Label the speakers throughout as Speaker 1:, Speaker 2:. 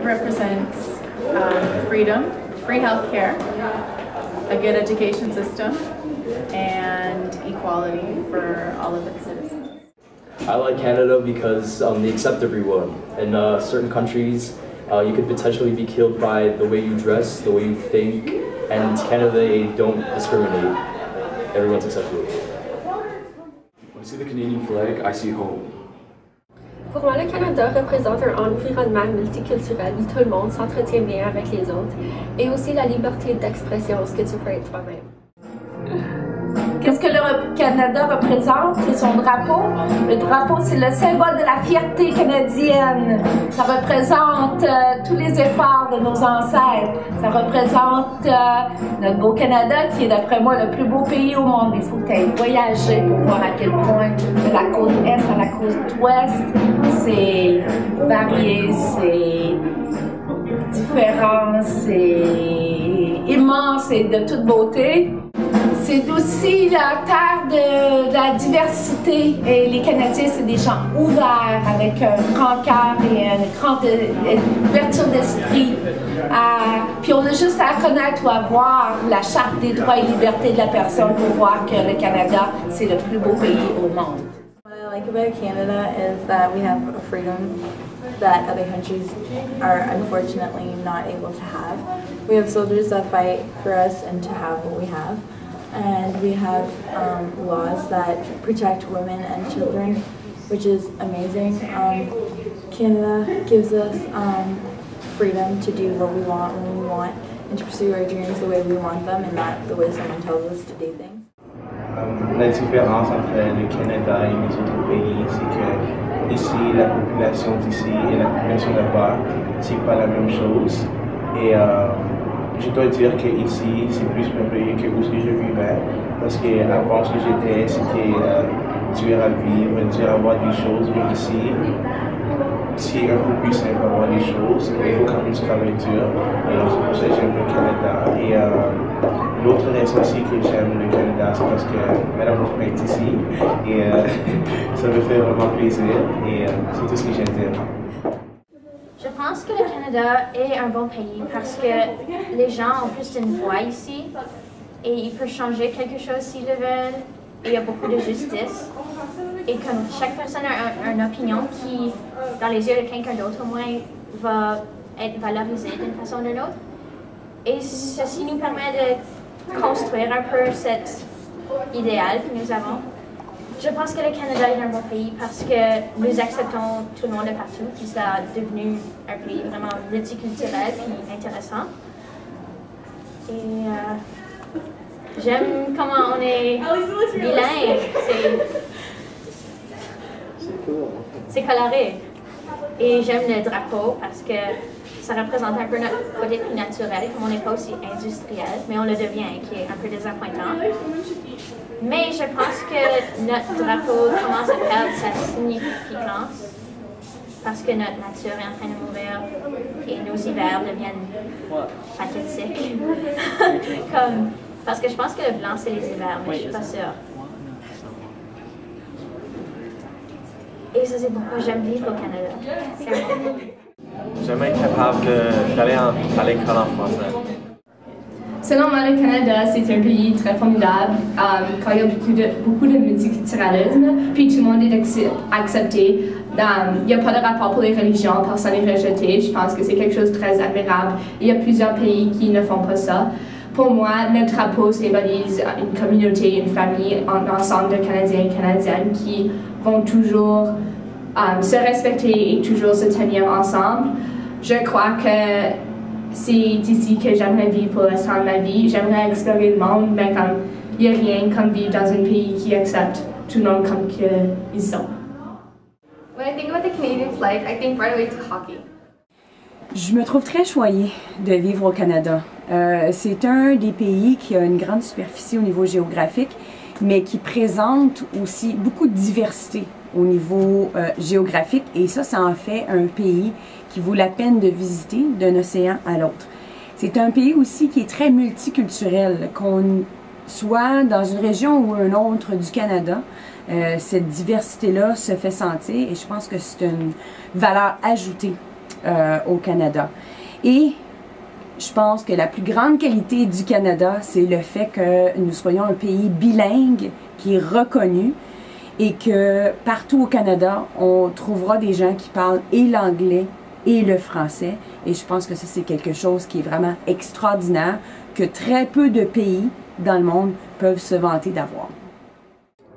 Speaker 1: represents freedom, free healthcare, a good education system, and equality for all of its citizens.
Speaker 2: I like Canada because they accept everyone. In certain countries, you could potentially be killed by the way you dress, the way you think, and in Canada they don't discriminate. Everyone's accepted.
Speaker 3: When I see the Canadian flag, I see home.
Speaker 4: Pour moi, le Canada représente un environnement multiculturel où tout le monde s'entretient bien avec les autres et aussi la liberté d'expression, ce que tu peux être toi-même.
Speaker 5: Qu'est-ce que le Canada représente? C'est son drapeau. Le drapeau, c'est le symbole de la fierté canadienne. Ça représente tous les efforts de nos ancêtres. Ça représente notre beau Canada, qui est d'après moi le plus beau pays au monde. Il faut que tu ailles voyager pour voir à quel point de la côte est à la côte ouest, c'est varié, c'est différent, c'est immense et de toute beauté. C'est aussi la terre de la diversité et les Canadiens, c'est des gens ouverts avec un grand cœur et une grande ouverture d'esprit. Puis on a juste à connaître ou à voir la Charte des droits et libertés de la personne pour voir que le Canada, c'est le plus beau pays au monde.
Speaker 6: What I like about Canada is that we have a freedom that other countries are unfortunately not able to have. We have soldiers that fight for us and to have what we have. And we have laws that protect women and children, which is amazing. Canada gives us freedom to do what we want when we want and to pursue our dreams the way we want them and not the way someone tells us to do things.
Speaker 7: La différence entre le Canada et les autres pays, c'est que ici, la population d'ici et la population là-bas, c'est pas la même chose. Et je dois dire qu'ici, c'est plus merveilleux que où je vivais, parce qu'avant ce que j'étais, c'était dur à vivre, dur à voir des choses, mais ici, c'est un peu plus simple à voir des choses, mais il faut quand même se travailler dur. Alors c'est pour ça que j'aime le Canada. Et l'autre raison aussi que j'aime le Canada, c'est parce que Madame Laurent est ici, et ça me fait vraiment plaisir, et c'est tout ce que j'ai à dire.
Speaker 8: Je pense que le Canada est un bon pays parce que les gens ont plus d'une voix ici et ils peuvent changer quelque chose s'ils le veulent et il y a beaucoup de justice. Et comme chaque personne a une opinion qui, dans les yeux de quelqu'un d'autre au moins, va être valorisée d'une façon ou d'une autre. Et ceci nous permet de construire un peu cet idéal que nous avons. Je pense que le Canada est un bon pays parce que nous acceptons tout le monde de partout, puis ça a devenu un pays vraiment multiculturel et intéressant. Et j'aime comment on est bilingue, c'est coloré. Et j'aime le drapeau parce que ça représente un peu notre côté plus naturel, comme on n'est pas aussi industriel, mais on le devient, qui est un peu désappointant. Mais je pense que notre drapeau commence à perdre sa significance parce que notre nature est en train de mourir et nos hivers deviennent pathétiques. Parce que je pense que le blanc c'est les hivers, mais je suis pas sûre. Et ça c'est pourquoi j'aime vivre au Canada.
Speaker 9: J'aime être capable d'aller à l'école en français.
Speaker 10: Selon moi, le Canada, c'est un pays très formidable quand il y a beaucoup de multiculturalisme, puis tout le monde est accepté. Il n'y a pas de rapport pour les religions, personne n'est rejeté. Je pense que c'est quelque chose de très admirable. Il y a plusieurs pays qui ne font pas ça. Pour moi, notre drapeau symbolise une communauté, une famille, un ensemble de Canadiens et Canadiennes qui vont toujours se respecter et toujours se tenir ensemble. Je crois que c'est ici que j'aimerais vivre pour le restant de ma vie. J'aimerais explorer le monde, mais il n'y a rien comme vivre dans un pays qui accepte tout le monde comme qu'ils sont.
Speaker 11: When I think about the Canadian flag, I think right away to hockey.
Speaker 12: Je me trouve très choyée de vivre au Canada. C'est un des pays qui a une grande superficie au niveau géographique, mais qui présente aussi beaucoup de diversité au niveau géographique. Et ça en fait un pays qui vaut la peine de visiter d'un océan à l'autre. C'est un pays aussi qui est très multiculturel, qu'on soit dans une région ou une autre du Canada. Cette diversité-là se fait sentir et je pense que c'est une valeur ajoutée au Canada. Et je pense que la plus grande qualité du Canada, c'est le fait que nous soyons un pays bilingue qui est reconnu et que partout au Canada, on trouvera des gens qui parlent et l'anglais et le français. Et je pense que ça, c'est quelque chose qui est vraiment extraordinaire, que très peu de pays dans le monde peuvent se vanter d'avoir.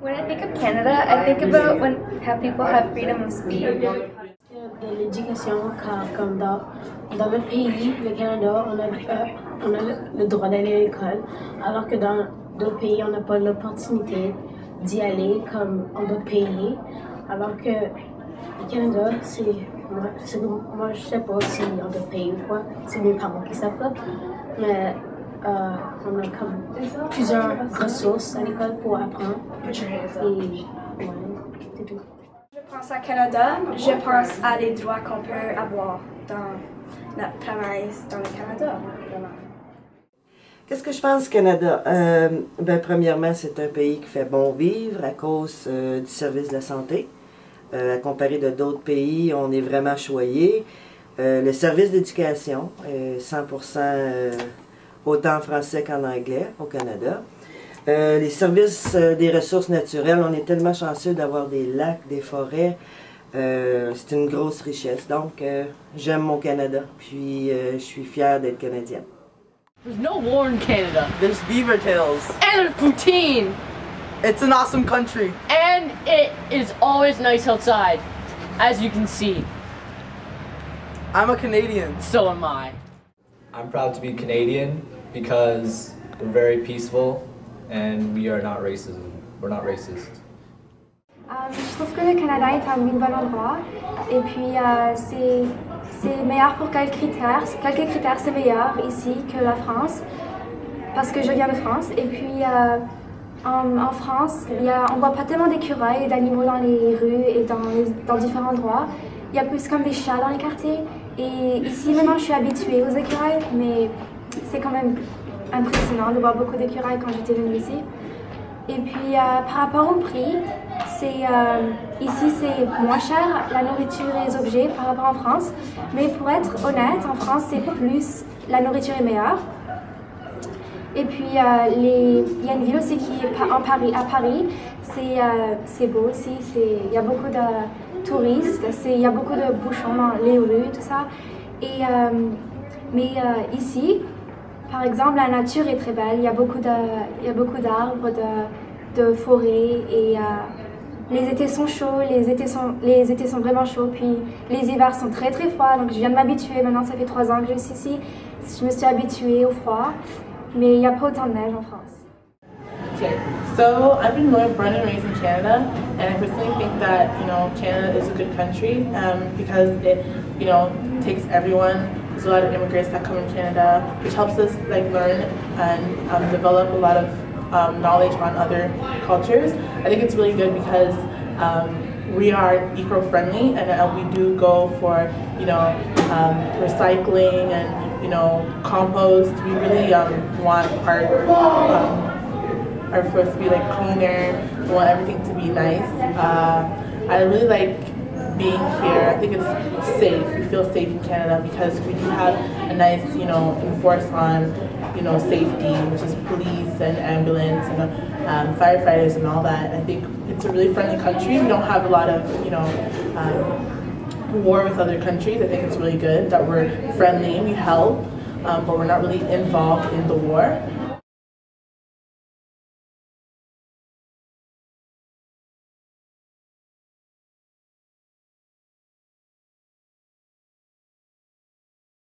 Speaker 11: When I think of Canada, I think about how people have freedom of speech.
Speaker 13: De l'éducation, car comme dans notre pays, le Canada, on a le droit d'aller à l'école, alors que dans d'autres pays, on n'a pas l'opportunité d'y aller comme en d'autres pays. Alors que le Canada, moi je sais pas si en d'autres pays ou quoi, c'est mes parents qui savent pas, mais on a comme plusieurs ressources à l'école pour apprendre. Et ouais, c'est tout.
Speaker 14: Je pense à Canada, je pense à les droits qu'on peut avoir dans notre travail dans le Canada.
Speaker 15: Qu'est-ce que je pense du Canada? Premièrement, c'est un pays qui fait bon vivre à cause du service de la santé. À comparer de d'autres pays, on est vraiment choyé. Le service d'éducation, 100% autant en français qu'en anglais au Canada. Les services des ressources naturelles, on est tellement chanceux d'avoir des lacs, des forêts. C'est une grosse richesse. Donc, j'aime mon Canada, puis je suis fière d'être Canadienne.
Speaker 16: There's no war in Canada. There's beaver tails. And there's poutine. It's an awesome country. And it is always nice outside, as you can see. I'm a Canadian. So am I.
Speaker 17: I'm proud to be Canadian because we're very peaceful and we are not racist. We're not racist.
Speaker 11: Je trouve que le Canada est un bon endroit et puis c'est meilleur pour quelques critères. Quelques critères c'est meilleur ici que la France parce que je viens de France et puis en France on voit pas tellement d'écureuils et d'animaux dans les rues et dans différents endroits. Il y a plus comme des chats dans les quartiers et ici maintenant je suis habituée aux écureuils mais c'est quand même impressionnant de voir beaucoup d'écureuils quand j'étais venue ici. Et puis par rapport au prix, ici c'est moins cher la nourriture et les objets par rapport en France. Mais pour être honnête, en France c'est plus, la nourriture est meilleure. Et puis il y a une ville aussi qui est à Paris, c'est beau aussi, il y a beaucoup de touristes, il y a beaucoup de bouchons dans les rues, tout ça. Mais ici, par exemple, la nature est très belle, il y a beaucoup d'arbres, de forêts et les étés sont chauds, les étés sont vraiment chauds, puis les hivers sont très très froids, donc je viens de m'habituer, maintenant ça fait 3 ans que je suis ici, je me suis habituée au froid, mais il n'y a pas autant de neige en France.
Speaker 18: Okay, so I've been born and raised in Canada, and I personally think that Canada is a good country because it takes everyone. There's a lot of immigrants that come in Canada, which helps us learn and develop a lot of knowledge on other cultures. I think it's really good because we are eco-friendly and we do go for recycling and compost. We really want our food to be cleaner. We want everything to be nice. I really like being here. I think it's safe. We feel safe in Canada because we do have a nice, enforce on, safety, which is police and ambulance and firefighters and all that. I think it's a really friendly country. We don't have a lot of, war with other countries. I think it's really good that we're friendly, we help, but we're not really involved in the war.